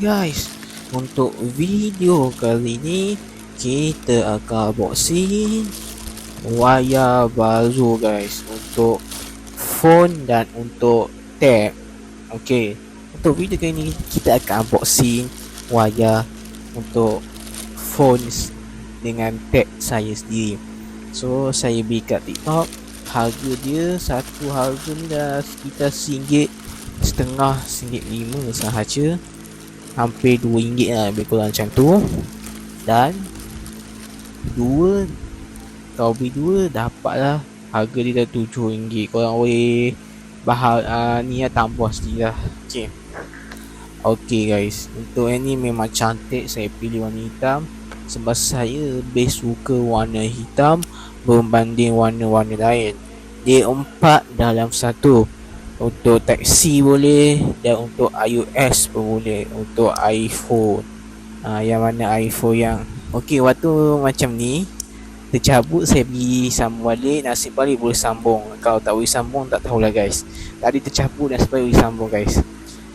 guys, untuk video kali ni kita akan unboxing wayar baru guys, untuk phone dan untuk tab. Okey, untuk video kali ni kita akan unboxing wayar untuk phone dengan tab saya sendiri. So saya beli kat TikTok, harga dia satu harga ni dah sekitar RM1.5, RM1.5 sahaja, hampir RM2 lah, lebih kurang macam tu. Dan kalau beli dua dapatlah harga dia dah RM7. Korang boleh ni lah, tambah sedih lah. Okay guys, untuk yang ni memang cantik. Saya pilih warna hitam sebab saya lebih suka warna hitam berbanding warna-warna lain. Dia 4 dalam 1. Untuk Type-C boleh, dan untuk iOS pun boleh, untuk iPhone. Yang mana iPhone yang okey, waktu macam ni tercabut, saya beli sambung balik. Nasib balik boleh sambung. Kalau tak boleh sambung tak tahulah guys. Tadi tercabut, nasib balik boleh sambung guys.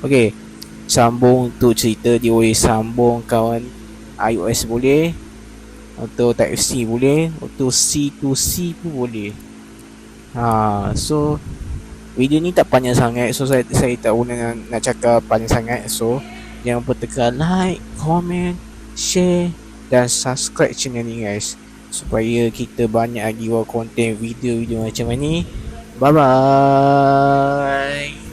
Okey, sambung untuk cerita dia boleh sambung kawan. iOS boleh, untuk Type-C boleh, untuk C to C pun boleh. So video ni tak panjang sangat, so saya tak guna nak cakap panjang sangat. So jangan lupa tekan like, comment, share dan subscribe channel ni guys, supaya kita banyak lagi buat konten video-video macam ni. Bye bye.